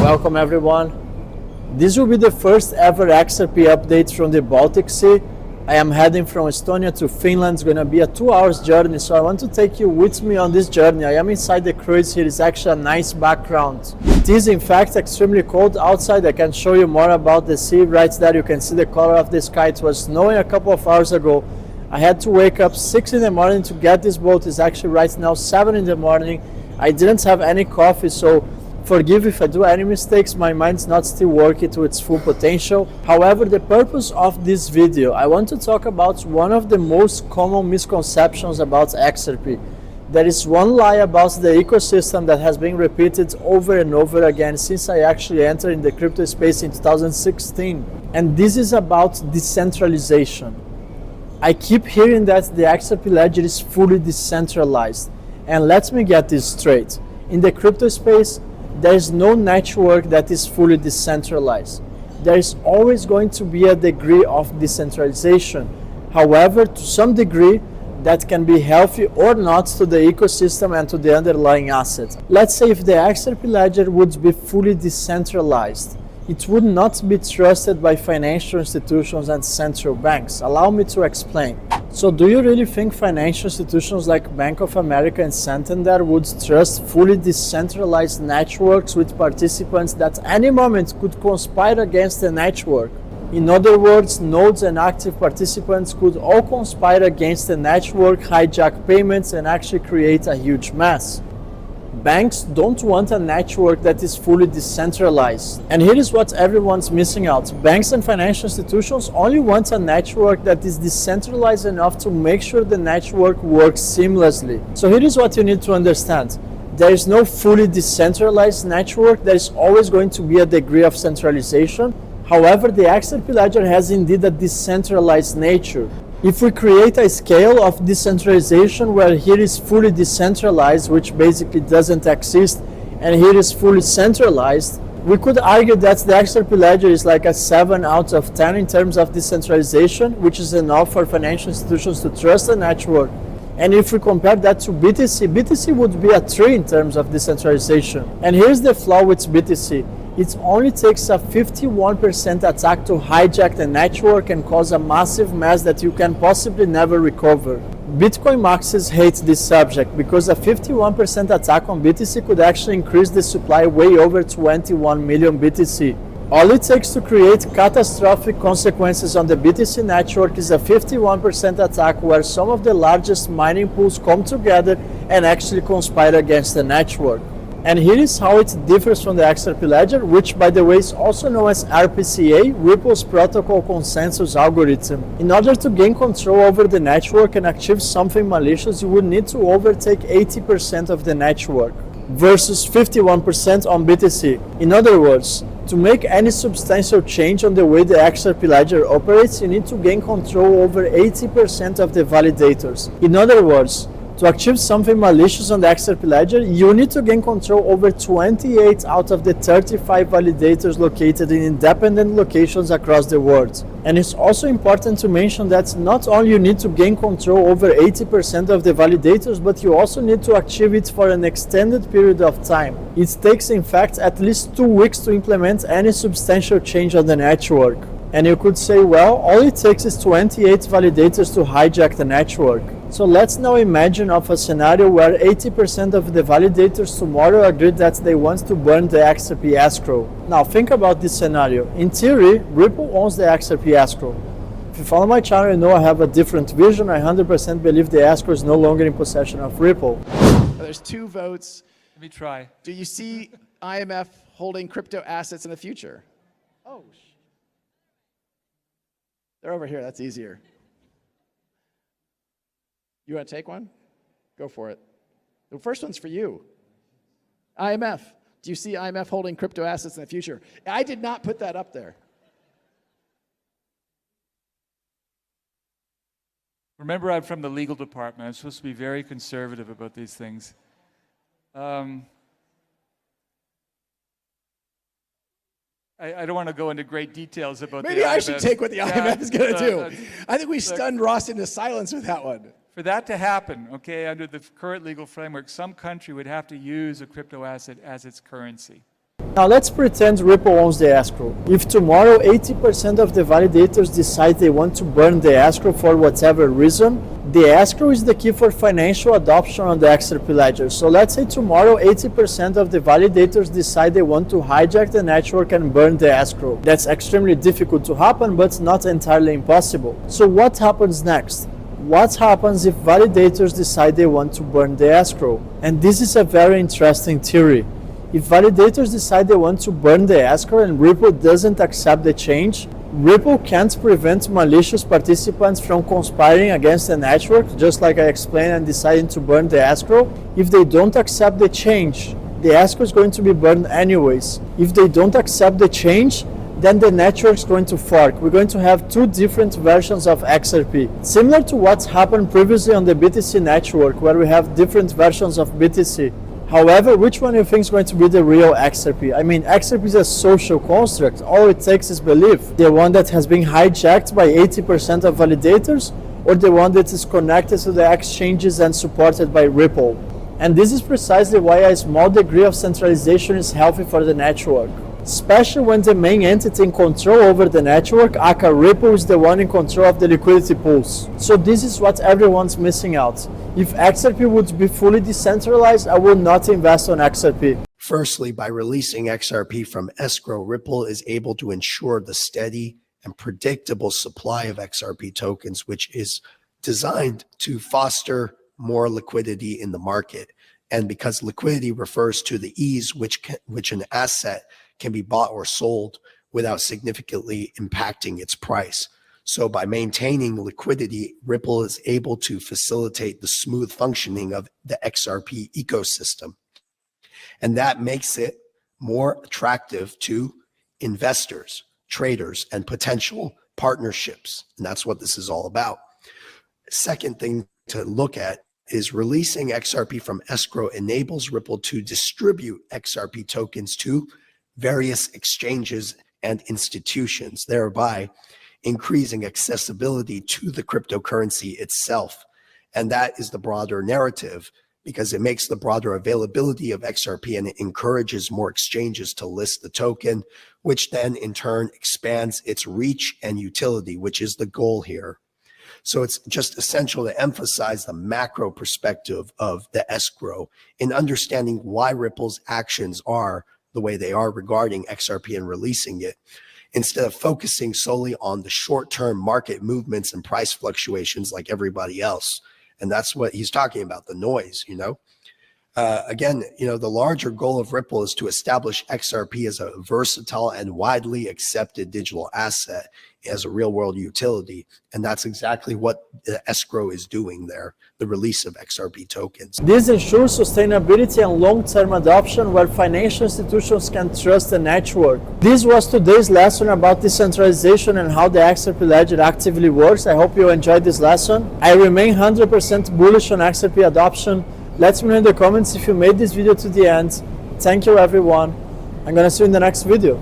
Welcome everyone. This will be the first ever XRP update from the Baltic Sea. I am heading from Estonia to Finland. It's going to be a 2 hours journey, so I want to take you with me on this journey. I am inside the cruise. Here is actually a nice background. It is in fact extremely cold outside. I can show you more about the sea. Right there you can see the color of the sky. It was snowing a couple of hours ago. I had to wake up 6 in the morning to get this boat. It's actually right now 7 in the morning. I didn't have any coffee, so forgive if I do any mistakes. My mind's not still working to its full potential. However, the purpose of this video, I want to talk about one of the most common misconceptions about XRP. There is one lie about the ecosystem that has been repeated over and over again since I actually entered in the crypto space in 2016. And this is about decentralization. I keep hearing that the XRP Ledger is fully decentralized. And let me get this straight. In the crypto space, there is no network that is fully decentralized. There is always going to be a degree of decentralization. However, to some degree, that can be healthy or not to the ecosystem and to the underlying asset. Let's say if the XRP Ledger would be fully decentralized, it would not be trusted by financial institutions and central banks. Allow me to explain. So do you really think financial institutions like Bank of America and Santander would trust fully decentralized networks with participants that at any moment could conspire against the network? In other words, nodes and active participants could all conspire against the network, hijack payments, and actually create a huge mess. Banks don't want a network that is fully decentralized. And here is what everyone's missing out. Banks and financial institutions only want a network that is decentralized enough to make sure the network works seamlessly. So here is what you need to understand. There is no fully decentralized network. There is always going to be a degree of centralization. However, the XRP Ledger has indeed a decentralized nature. If we create a scale of decentralization where here is fully decentralized, which basically doesn't exist, and here is fully centralized, we could argue that the XRP Ledger is like a 7 out of 10 in terms of decentralization, which is enough for financial institutions to trust the network. And if we compare that to BTC, BTC would be a 3 in terms of decentralization. And here's the flaw with BTC. It only takes a 51% attack to hijack the network and cause a massive mess that you can possibly never recover. Bitcoin maxis hate this subject because a 51% attack on BTC could actually increase the supply way over 21 million BTC. All it takes to create catastrophic consequences on the BTC network is a 51% attack where some of the largest mining pools come together and actually conspire against the network. And here is how it differs from the XRP Ledger, which by the way is also known as RPCA, Ripple's Protocol Consensus algorithm. In order to gain control over the network and achieve something malicious, you would need to overtake 80% of the network versus 51% on BTC. In other words, to make any substantial change on the way the XRP Ledger operates, you need to gain control over 80% of the validators. In other words, to achieve something malicious on the XRP Ledger, you need to gain control over 28 out of the 35 validators located in independent locations across the world. And it's also important to mention that not only you need to gain control over 80% of the validators, but you also need to achieve it for an extended period of time. It takes in fact at least 2 weeks to implement any substantial change on the network. And you could say, well, all it takes is 28 validators to hijack the network. So let's now imagine of a scenario where 80% of the validators tomorrow agree that they want to burn the XRP Escrow. Now think about this scenario. In theory, Ripple owns the XRP Escrow. If you follow my channel, you know I have a different vision. I 100% believe the Escrow is no longer in possession of Ripple. There's 2 votes. Let me try. Do you see IMF holding crypto assets in the future? Oh, they're over here. That's easier. You want to take one? Go for it. The first one's for you. IMF. Do you see IMF holding crypto assets in the future? I did not put that up there. Remember, I'm from the legal department. I'm supposed to be very conservative about these things. I don't want to go into great details about Maybe the I IMF. should take what the IMF is going to do. I think we stunned Ross into silence with that one. For that to happen, okay, under the current legal framework, some country would have to use a crypto asset as its currency. Now let's pretend Ripple owns the escrow. If tomorrow 80% of the validators decide they want to burn the escrow for whatever reason, the escrow is the key for financial adoption on the XRP Ledger. So let's say tomorrow 80% of the validators decide they want to hijack the network and burn the escrow. That's extremely difficult to happen, but not entirely impossible. So what happens next? What happens if validators decide they want to burn the escrow? And this is a very interesting theory. If validators decide they want to burn the escrow and Ripple doesn't accept the change, Ripple can't prevent malicious participants from conspiring against the network, just like I explained, and deciding to burn the escrow. If they don't accept the change, the escrow is going to be burned anyways. If they don't accept the change, then the network is going to fork. We're going to have two different versions of XRP. Similar to what's happened previously on the BTC network, where we have different versions of BTC. However, which one do you think is going to be the real XRP? I mean, XRP is a social construct. All it takes is belief. The one that has been hijacked by 80% of validators, or the one that is connected to the exchanges and supported by Ripple. And this is precisely why a small degree of centralization is healthy for the network. Especially when the main entity in control over the network, aka Ripple, is the one in control of the liquidity pools. So this is what everyone's missing out. If XRP would be fully decentralized, I would not invest on XRP. Firstly, by releasing XRP from escrow, Ripple is able to ensure the steady and predictable supply of XRP tokens, which is designed to foster more liquidity in the market. And because liquidity refers to the ease which an asset can be bought or sold without significantly impacting its price. So by maintaining liquidity, Ripple is able to facilitate the smooth functioning of the XRP ecosystem. And that makes it more attractive to investors, traders, and potential partnerships. And that's what this is all about. Second thing to look at is releasing XRP from escrow enables Ripple to distribute XRP tokens to various exchanges and institutions, thereby increasing accessibility to the cryptocurrency itself. And that is the broader narrative, because it makes the broader availability of XRP and it encourages more exchanges to list the token, which then in turn expands its reach and utility, which is the goal here. So it's just essential to emphasize the macro perspective of the escrow in understanding why Ripple's actions are the way they are regarding XRP and releasing it, instead of focusing solely on the short-term market movements and price fluctuations like everybody else. And that's what he's talking about, the noise, you know. Again, you know, the larger goal of Ripple is to establish XRP as a versatile and widely accepted digital asset as a real world utility. And that's exactly what the escrow is doing there, the release of XRP tokens. This ensures sustainability and long-term adoption where financial institutions can trust the network. This was today's lesson about decentralization and how the XRP Ledger actively works. I hope you enjoyed this lesson. I remain 100% bullish on XRP adoption. Let me know in the comments if you made this video to the end. Thank you everyone. I'm gonna see you in the next video.